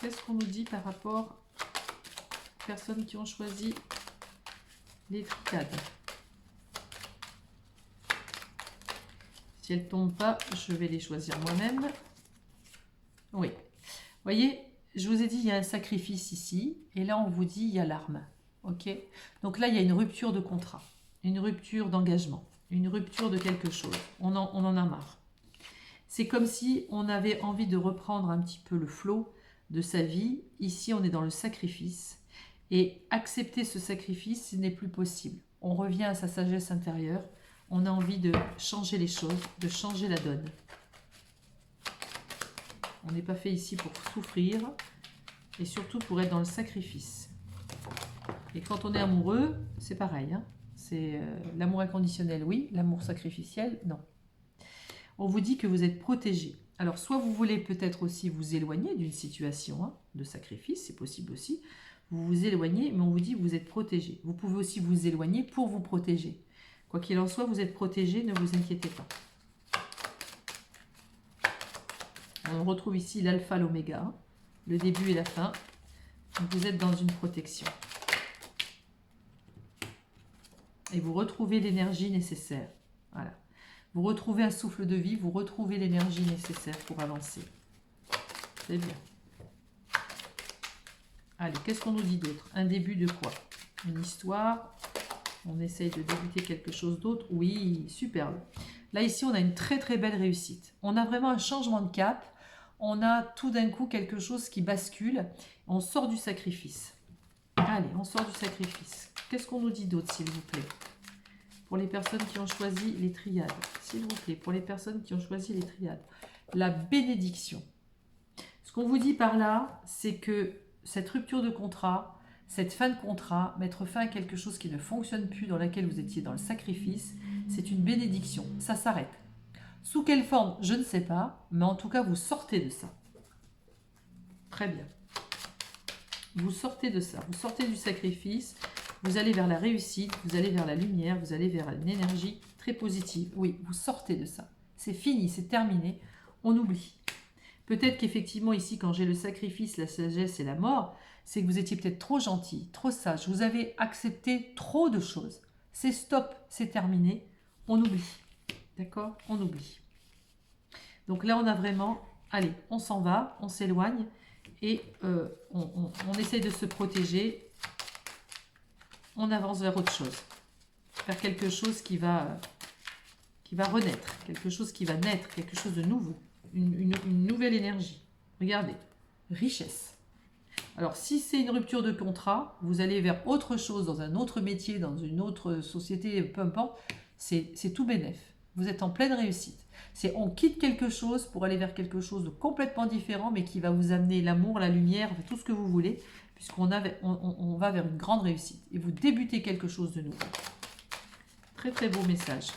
qu'est-ce qu'on nous dit par rapport aux personnes qui ont choisi les triades? Si elles ne tombent pas, je vais les choisir moi-même. Oui. Vous voyez, je vous ai dit, il y a un sacrifice ici. Et là, on vous dit, il y a l'arme. Ok? Donc là, il y a une rupture de contrat. Une rupture d'engagement. Une rupture de quelque chose. On en a marre. C'est comme si on avait envie de reprendre un petit peu le flot de sa vie. Ici, on est dans le sacrifice. Et accepter ce sacrifice, ce n'est plus possible. On revient à sa sagesse intérieure. On a envie de changer les choses, de changer la donne. On n'est pas fait ici pour souffrir et surtout pour être dans le sacrifice. Et quand on est amoureux, c'est pareil. Hein, c'est l'amour inconditionnel, oui. L'amour sacrificiel, non. On vous dit que vous êtes protégé. Alors, soit vous voulez peut-être aussi vous éloigner d'une situation hein, de sacrifice, c'est possible aussi. Vous vous éloignez, mais on vous dit que vous êtes protégé. Vous pouvez aussi vous éloigner pour vous protéger. Quoi qu'il en soit, vous êtes protégé, ne vous inquiétez pas. On retrouve ici l'alpha, l'oméga, le début et la fin. Donc vous êtes dans une protection. Et vous retrouvez l'énergie nécessaire. Voilà. Vous retrouvez un souffle de vie, vous retrouvez l'énergie nécessaire pour avancer. C'est bien. Allez, qu'est-ce qu'on nous dit d'autre? Un début de quoi? Une histoire. On essaye de débuter quelque chose d'autre. Oui, superbe. Là, ici, on a une très très belle réussite. On a vraiment un changement de cap. On a tout d'un coup quelque chose qui bascule. On sort du sacrifice. Allez, on sort du sacrifice. Qu'est-ce qu'on nous dit d'autre, s'il vous plaît? Pour les personnes qui ont choisi les triades. S'il vous plaît, pour les personnes qui ont choisi les triades. La bénédiction. Ce qu'on vous dit par là, c'est que cette rupture de contrat, cette fin de contrat, mettre fin à quelque chose qui ne fonctionne plus, dans laquelle vous étiez dans le sacrifice, c'est une bénédiction. Ça s'arrête. Sous quelle forme, je ne sais pas, mais en tout cas, vous sortez de ça. Très bien. Vous sortez de ça. Vous sortez du sacrifice, vous allez vers la réussite, vous allez vers la lumière, vous allez vers une énergie très positive. Oui, vous sortez de ça. C'est fini, c'est terminé. On oublie. Peut-être qu'effectivement, ici, quand j'ai le sacrifice, la sagesse et la mort, c'est que vous étiez peut-être trop gentil, trop sage. Vous avez accepté trop de choses. C'est stop, c'est terminé. On oublie. D'accord? On oublie. Donc là, on a vraiment... Allez, on s'en va, on s'éloigne et on essaye de se protéger. On avance vers autre chose. Vers quelque chose qui va renaître. Quelque chose qui va naître. Quelque chose de nouveau. Une nouvelle énergie. Regardez. Richesse. Alors, si c'est une rupture de contrat, vous allez vers autre chose, dans un autre métier, dans une autre société, peu importe, c'est tout bénef. Vous êtes en pleine réussite. C'est on quitte quelque chose pour aller vers quelque chose de complètement différent, mais qui va vous amener l'amour, la lumière, enfin, tout ce que vous voulez, puisqu'on on va vers une grande réussite. Et vous débutez quelque chose de nouveau. Très très beau message.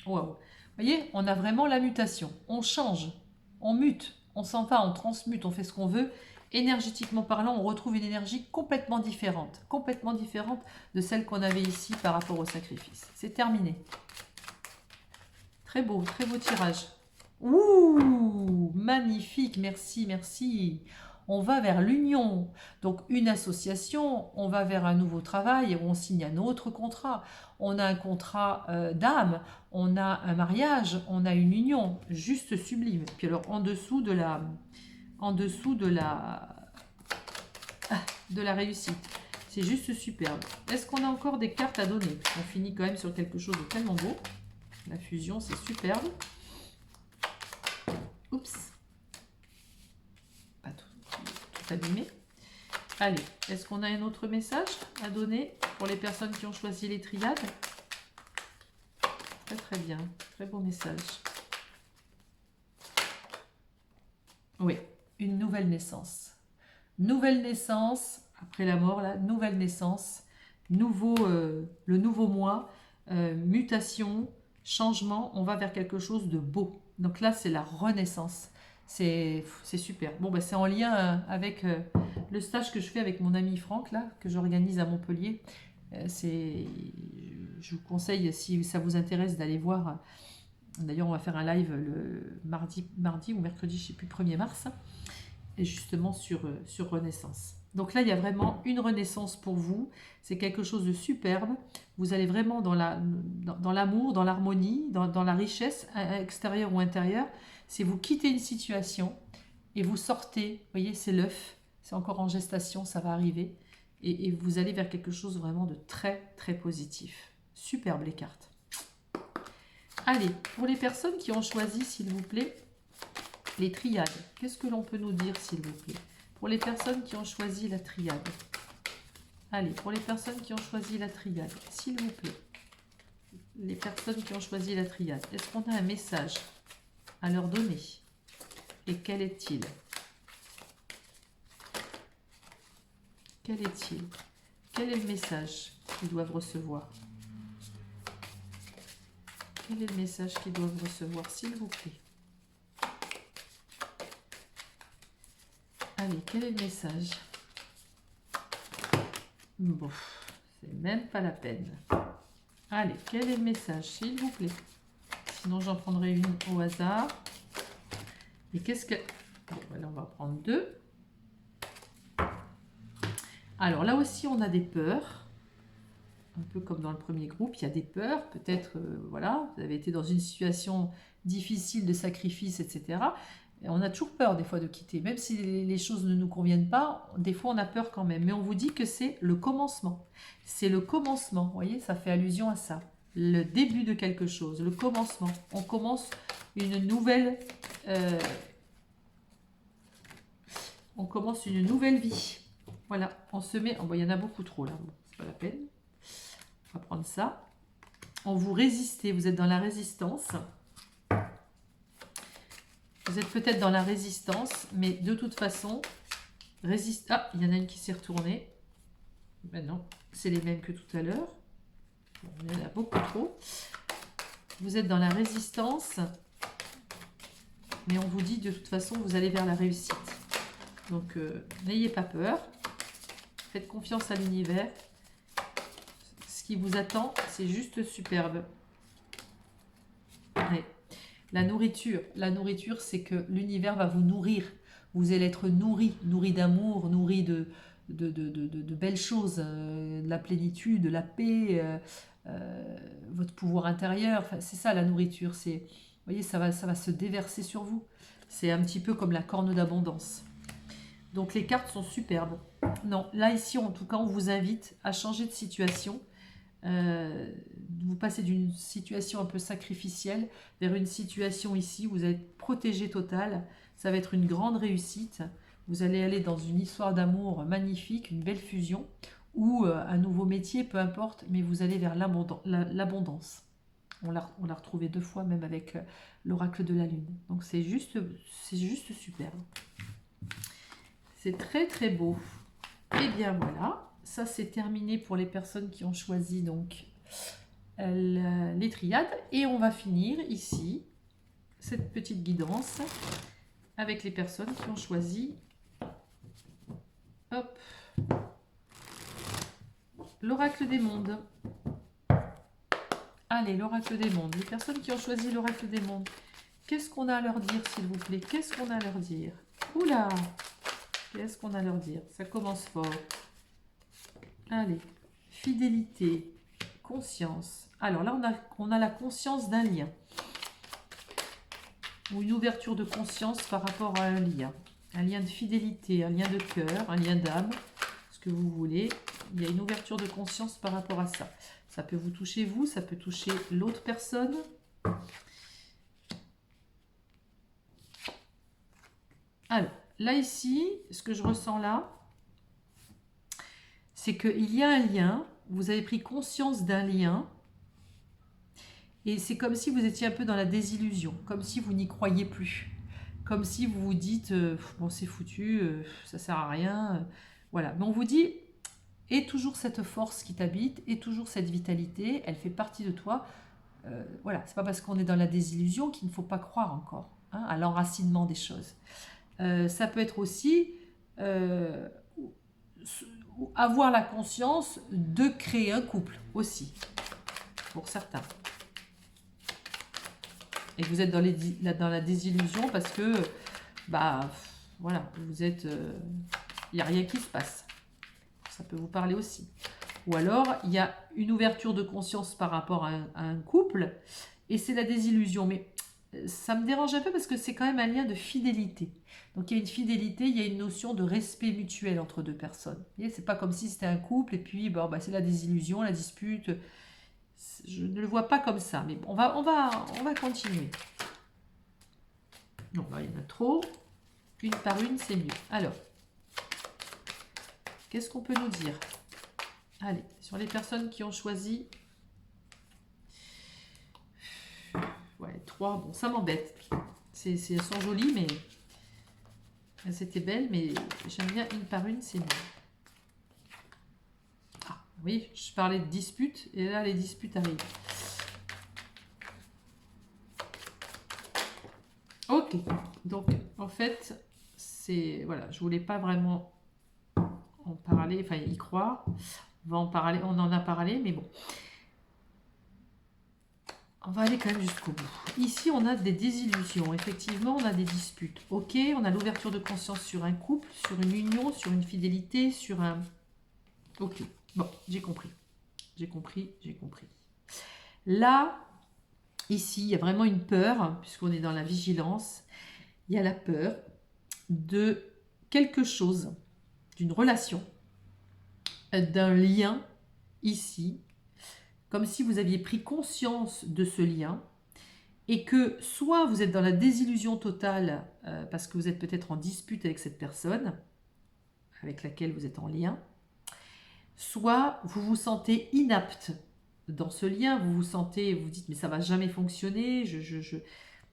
Wow. Vous voyez, on a vraiment la mutation. On change, on mute, on s'en va, on transmute, on fait ce qu'on veut. Énergétiquement parlant, on retrouve une énergie complètement différente de celle qu'on avait ici par rapport au sacrifice. C'est terminé. Très beau tirage. Ouh, magnifique, merci, merci. On va vers l'union, donc une association, on va vers un nouveau travail, on signe un autre contrat, on a un contrat d'âme, on a un mariage, on a une union, juste sublime. Puis alors en dessous de la réussite, c'est juste superbe. Est-ce qu'on a encore des cartes à donner? On finit quand même sur quelque chose de tellement beau. La fusion, c'est superbe. Oups. Pas tout abîmé. Allez, est-ce qu'on a un autre message à donner pour les personnes qui ont choisi les triades? Très très bien, très beau message. Oui, une nouvelle naissance. Nouvelle naissance, après la mort, là, nouvelle naissance, le nouveau moi, mutation, changement, on va vers quelque chose de beau. Donc là, c'est la renaissance. C'est super. Bon, bah, c'est en lien avec le stage que je fais avec mon ami Franck, là, que j'organise à Montpellier. Je vous conseille, si ça vous intéresse, d'aller voir. D'ailleurs, on va faire un live le mardi ou mercredi, je ne sais plus, 1er mars, et justement sur Renaissance. Donc là, il y a vraiment une renaissance pour vous. C'est quelque chose de superbe. Vous allez vraiment dans l'amour, dans l'harmonie, dans la richesse extérieure ou intérieure. C'est vous quittez une situation et vous sortez. Vous voyez, c'est l'œuf. C'est encore en gestation, ça va arriver. Et vous allez vers quelque chose vraiment de très, très positif. Superbe les cartes. Allez, pour les personnes qui ont choisi, s'il vous plaît, Les triades. Qu'est-ce que l'on peut nous dire, s'il vous plaît? Pour les personnes qui ont choisi la triade. Allez, pour les personnes qui ont choisi la triade, s'il vous plaît. Les personnes qui ont choisi la triade. Est-ce qu'on a un message à leur donner? Et quel est-il? Quel est-il? Quel est le message qu'ils doivent recevoir? Quel est le message qu'ils doivent recevoir, s'il vous plaît? Allez, quel est le message? Bon, c'est même pas la peine. Allez, quel est le message, s'il vous plaît? Sinon, j'en prendrai une au hasard. Et qu'est-ce que... Bon, là, on va prendre 2. Alors, là aussi, on a des peurs. Un peu comme dans le premier groupe, il y a des peurs. Peut-être, voilà, vous avez été dans une situation difficile de sacrifice, etc. Et on a toujours peur, des fois, de quitter. Même si les choses ne nous conviennent pas, des fois, on a peur quand même. Mais on vous dit que c'est le commencement. C'est le commencement. Vous voyez, ça fait allusion à ça. Le début de quelque chose, le commencement. On commence une nouvelle... on commence une nouvelle vie. Voilà, on se met... Oh, bon, il y en a beaucoup trop, là. Bon, c'est pas la peine. On va prendre ça. On vous résistez, vous êtes dans la résistance. Vous êtes peut-être dans la résistance, mais de toute façon, résiste. Ah, il y en a une qui s'est retournée. Ben non, c'est les mêmes que tout à l'heure. Bon, il y en a beaucoup trop. Vous êtes dans la résistance, mais on vous dit de toute façon, vous allez vers la réussite. Donc, n'ayez pas peur. Faites confiance à l'univers. Ce qui vous attend, c'est juste superbe. Ouais. La nourriture, c'est que l'univers va vous nourrir. Vous allez être nourri d'amour, nourri de belles choses, de la plénitude, de la paix, votre pouvoir intérieur. Enfin, c'est ça la nourriture. Vous voyez, ça va se déverser sur vous. C'est un petit peu comme la corne d'abondance. Donc les cartes sont superbes. Non, là ici, en tout cas, on vous invite à changer de situation. Vous passez d'une situation un peu sacrificielle vers une situation ici où vous êtes protégé total. Ça va être une grande réussite. Vous allez aller dans une histoire d'amour magnifique, une belle fusion ou un nouveau métier, peu importe, mais vous allez vers l'abondance. On l'a retrouvé 2 fois même avec l'oracle de la lune. Donc c'est juste superbe. C'est très très beau. Et bien voilà. Ça, c'est terminé pour les personnes qui ont choisi donc les triades. Et on va finir ici, cette petite guidance, avec les personnes qui ont choisi l'oracle des mondes. Allez, l'oracle des mondes. Les personnes qui ont choisi l'oracle des mondes, qu'est-ce qu'on a à leur dire, s'il vous plaît? Qu'est-ce qu'on a à leur dire? Oula! Qu'est-ce qu'on a à leur dire? Ça commence fort. Allez, fidélité, conscience. Alors là, on a la conscience d'un lien. Ou une ouverture de conscience par rapport à un lien. Un lien de fidélité, un lien de cœur, un lien d'âme, ce que vous voulez. Il y a une ouverture de conscience par rapport à ça. Ça peut vous toucher vous, ça peut toucher l'autre personne. Alors, là ici, ce que je ressens là, c'est qu'il y a un lien, vous avez pris conscience d'un lien, et c'est comme si vous étiez un peu dans la désillusion, comme si vous n'y croyez plus, comme si vous vous dites, bon c'est foutu, ça sert à rien, voilà. Mais on vous dit, et toujours cette force qui t'habite, et toujours cette vitalité, elle fait partie de toi, voilà, c'est pas parce qu'on est dans la désillusion qu'il ne faut pas croire encore hein, à l'enracinement des choses. Ça peut être aussi... avoir la conscience de créer un couple aussi, pour certains. Et vous êtes dans la désillusion parce que, bah, voilà, vous êtes... il n'y a rien qui se passe. Ça peut vous parler aussi. Ou alors, il y a une ouverture de conscience par rapport à un couple, et c'est la désillusion. Mais ça me dérange un peu parce que c'est quand même un lien de fidélité. Donc il y a une fidélité, il y a une notion de respect mutuel entre deux personnes. C'est pas comme si c'était un couple et puis bon, bah, c'est la désillusion, la dispute. Je ne le vois pas comme ça, mais on va continuer. Non, là, il y en a trop. Une par une, c'est mieux. Alors, qu'est-ce qu'on peut nous dire? Allez, sur les personnes qui ont choisi... Ouais, 3, bon, ça m'embête. Elles sont jolies, mais... C'était belle, mais j'aime bien une par une, c'est mieux. Ah, oui, je parlais de disputes, et là, les disputes arrivent. Ok, donc, en fait, c'est... Voilà, je voulais pas vraiment en parler, enfin, y croire. On va en parler, on en a parlé, mais bon. On va aller quand même jusqu'au bout. Ici, on a des désillusions. Effectivement, on a des disputes. Ok, on a l'ouverture de conscience sur un couple, sur une union, sur une fidélité, sur un... Ok, bon, j'ai compris. J'ai compris, j'ai compris. Là, ici, il y a vraiment une peur, puisqu'on est dans la vigilance. Il y a la peur de quelque chose, d'une relation, d'un lien, ici, comme si vous aviez pris conscience de ce lien et que soit vous êtes dans la désillusion totale parce que vous êtes peut-être en dispute avec cette personne avec laquelle vous êtes en lien, soit vous vous sentez inapte dans ce lien, vous vous sentez, vous dites mais ça va jamais fonctionner,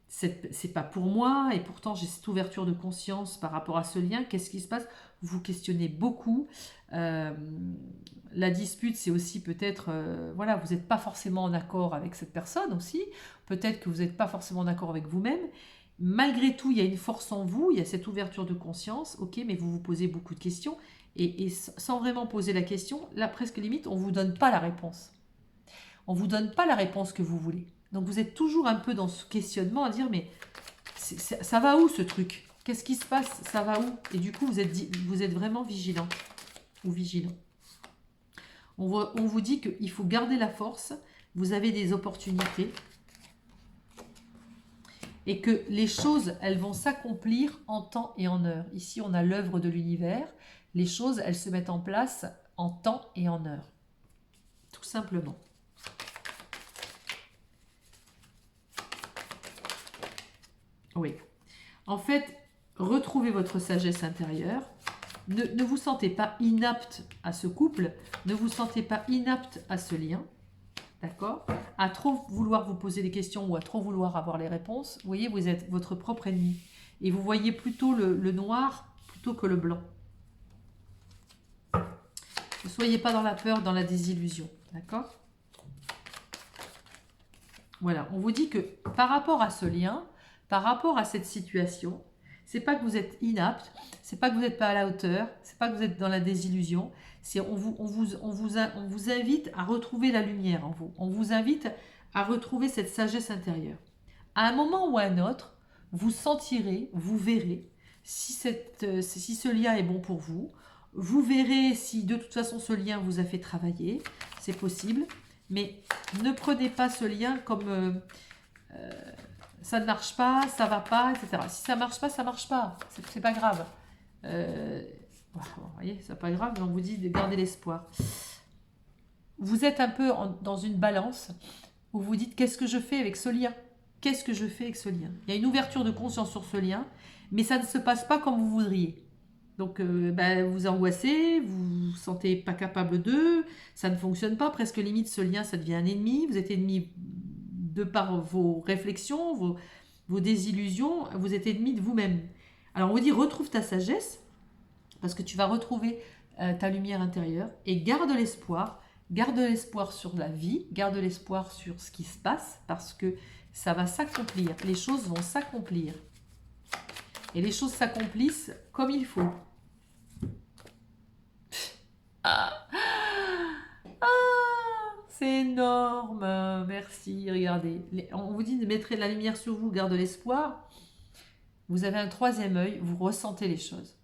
c'est pas pour moi et pourtant j'ai cette ouverture de conscience par rapport à ce lien, qu'est-ce qui se passe? Vous vous questionnez beaucoup. La dispute, c'est aussi peut-être, voilà, vous n'êtes pas forcément en accord avec cette personne aussi, peut-être que vous n'êtes pas forcément en accord avec vous-même. Malgré tout, il y a une force en vous, il y a cette ouverture de conscience, ok, mais vous vous posez beaucoup de questions et sans vraiment poser la question, là presque limite, on ne vous donne pas la réponse. On ne vous donne pas la réponse que vous voulez. Donc vous êtes toujours un peu dans ce questionnement à dire mais ça va où ce truc? Qu'est-ce qui se passe? Ça va où? Et du coup vous êtes vraiment vigilant ou vigilant. On vous dit qu'il faut garder la force, vous avez des opportunités et que les choses, elles vont s'accomplir en temps et en heure. Ici, on a l'œuvre de l'univers. Les choses, elles se mettent en place en temps et en heure. Tout simplement. Oui. En fait, retrouvez votre sagesse intérieure. Ne vous sentez pas inapte à ce couple. Ne vous sentez pas inapte à ce lien. D'accord? À trop vouloir vous poser des questions ou à trop vouloir avoir les réponses, vous voyez, vous êtes votre propre ennemi. Et vous voyez plutôt le noir plutôt que le blanc. Ne soyez pas dans la peur, dans la désillusion. D'accord? Voilà, on vous dit que par rapport à ce lien, par rapport à cette situation, c'est pas que vous êtes inapte, c'est pas que vous n'êtes pas à la hauteur, c'est pas que vous êtes dans la désillusion, c'est on vous invite à retrouver la lumière en vous. On vous invite à retrouver cette sagesse intérieure. À un moment ou à un autre, vous sentirez, vous verrez si ce lien est bon pour vous. Vous verrez si de toute façon ce lien vous a fait travailler, c'est possible. Mais ne prenez pas ce lien comme ça ne marche pas, ça va pas, etc. Si ça marche pas, ça marche pas. C'est pas grave. Vous voyez, c'est pas grave, mais on vous dit de garder l'espoir. Vous êtes un peu dans une balance où vous dites qu'est-ce que je fais avec ce lien? Qu'est-ce que je fais avec ce lien? Il y a une ouverture de conscience sur ce lien, mais ça ne se passe pas comme vous voudriez. Donc, vous angoissez, vous vous sentez pas capable d'eux, ça ne fonctionne pas, presque limite ce lien, ça devient un ennemi, vous êtes ennemi de par vos réflexions, vos désillusions, vous êtes ennemi de vous-même. Alors on vous dit retrouve ta sagesse, parce que tu vas retrouver ta lumière intérieure, et garde l'espoir sur la vie, garde l'espoir sur ce qui se passe, parce que ça va s'accomplir, les choses vont s'accomplir. Et les choses s'accomplissent comme il faut. C'est énorme. Merci, regardez. On vous dit de mettre de la lumière sur vous, garde l'espoir. Vous avez un troisième œil, vous ressentez les choses.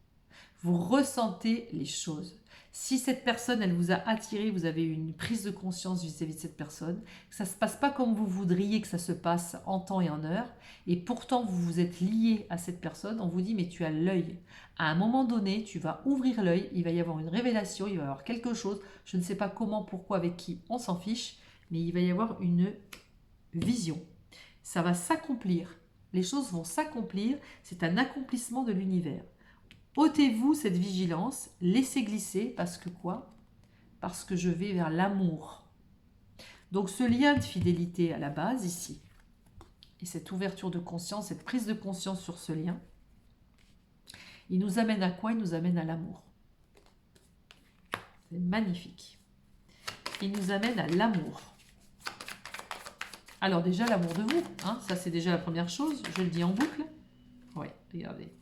Vous ressentez les choses. Si cette personne, elle vous a attiré, vous avez eu une prise de conscience vis-à-vis de cette personne, que ça ne se passe pas comme vous voudriez que ça se passe en temps et en heure, et pourtant vous vous êtes lié à cette personne, on vous dit mais tu as l'œil. À un moment donné, tu vas ouvrir l'œil, il va y avoir une révélation, il va y avoir quelque chose, je ne sais pas comment, pourquoi, avec qui, on s'en fiche, mais il va y avoir une vision. Ça va s'accomplir. Les choses vont s'accomplir. C'est un accomplissement de l'univers. Ôtez-vous cette vigilance, laissez glisser, parce que quoi? Parce que je vais vers l'amour. Donc ce lien de fidélité à la base ici, et cette ouverture de conscience, cette prise de conscience sur ce lien, il nous amène à quoi? Il nous amène à l'amour. C'est magnifique. Il nous amène à l'amour. Alors déjà, l'amour de vous, hein, ça c'est déjà la première chose, je le dis en boucle. Oui, regardez.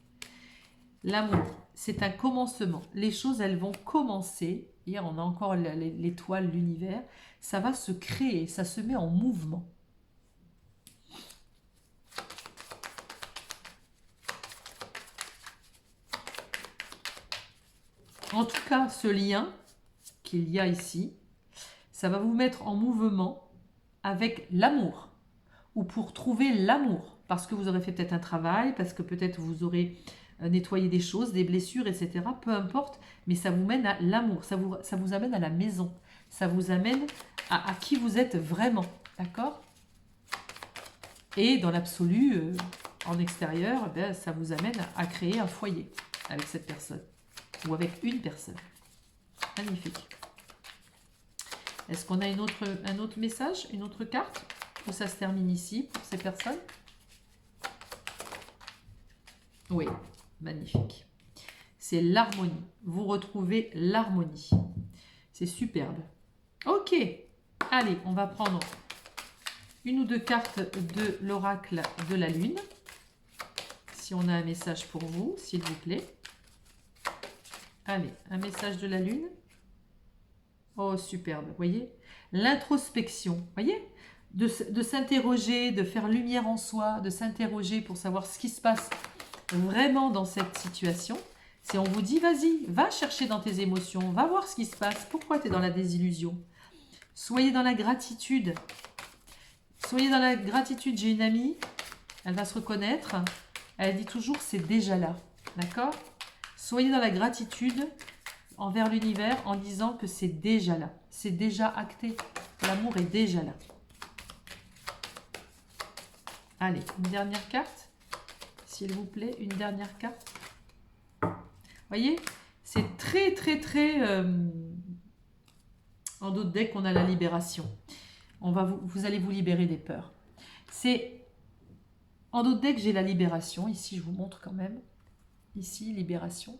L'amour, c'est un commencement. Les choses, elles vont commencer. Hier, on a encore l'étoile, l'univers. Ça va se créer, ça se met en mouvement. En tout cas, ce lien qu'il y a ici, ça va vous mettre en mouvement avec l'amour, ou pour trouver l'amour, parce que vous aurez fait peut-être un travail, parce que peut-être vous aurez nettoyé des choses, des blessures, etc. Peu importe, mais ça vous mène à l'amour, ça vous amène à la maison, ça vous amène à qui vous êtes vraiment, d'accord? Et dans l'absolu, en extérieur, ben, ça vous amène à créer un foyer avec cette personne, ou avec une personne. Magnifique. Est-ce qu'on a un autre message, une autre carte? Ou ça se termine ici pour ces personnes? Oui, magnifique. C'est l'harmonie. Vous retrouvez l'harmonie. C'est superbe. Ok. Allez, on va prendre une ou deux cartes de l'oracle de la lune. Si on a un message pour vous, s'il vous plaît. Allez, un message de la lune. Oh, superbe, vous voyez? L'introspection, vous voyez? De s'interroger, de faire lumière en soi, de s'interroger pour savoir ce qui se passe vraiment dans cette situation. C'est on vous dit, vas-y, va chercher dans tes émotions, va voir ce qui se passe, pourquoi tu es dans la désillusion. Soyez dans la gratitude. Soyez dans la gratitude. J'ai une amie, elle va se reconnaître, elle dit toujours, c'est déjà là, d'accord? Soyez dans la gratitude envers l'univers en disant que c'est déjà là, c'est déjà acté, l'amour est déjà là. Allez, une dernière carte, s'il vous plaît, une dernière carte. Voyez, c'est très, en d'autres decks, on a la libération. Vous allez vous libérer des peurs. En d'autres decks, j'ai la libération. Ici, je vous montre quand même. Ici, libération.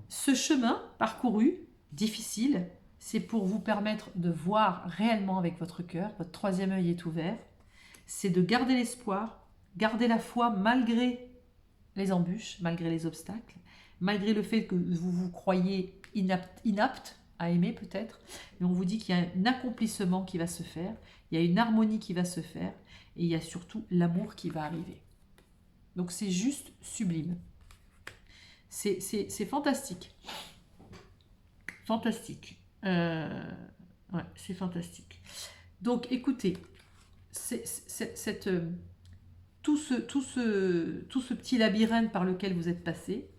Ce chemin parcouru, difficile, c'est pour vous permettre de voir réellement avec votre cœur. Votre troisième œil est ouvert. C'est de garder l'espoir, garder la foi malgré les embûches, malgré les obstacles, malgré le fait que vous vous croyez inapte à aimer peut-être, mais on vous dit qu'il y a un accomplissement qui va se faire, il y a une harmonie qui va se faire, et il y a surtout l'amour qui va arriver. Donc c'est juste sublime. C'est fantastique. Fantastique. Ouais, c'est fantastique. Donc écoutez, tout ce petit labyrinthe par lequel vous êtes passé,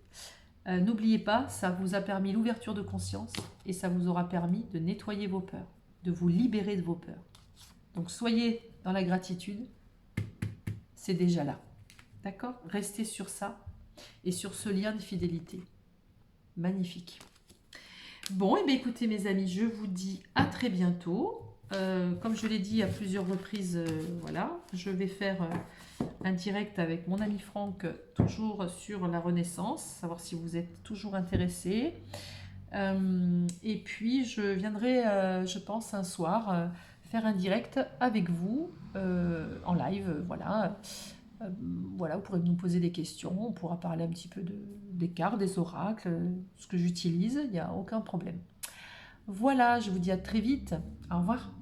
n'oubliez pas, ça vous a permis l'ouverture de conscience et ça vous aura permis de nettoyer vos peurs, de vous libérer de vos peurs. Donc soyez dans la gratitude, c'est déjà là. D'accord? Restez sur ça et sur ce lien de fidélité. Magnifique. Bon, et bien écoutez mes amis, je vous dis à très bientôt. Comme je l'ai dit à plusieurs reprises, voilà, je vais faire un direct avec mon ami Franck, toujours sur la Renaissance, savoir si vous êtes toujours intéressés. Et puis je viendrai, je pense, un soir faire un direct avec vous en live, voilà. Voilà, vous pourrez nous poser des questions, on pourra parler un petit peu des cartes, des oracles, ce que j'utilise, il n'y a aucun problème. Voilà, je vous dis à très vite, au revoir.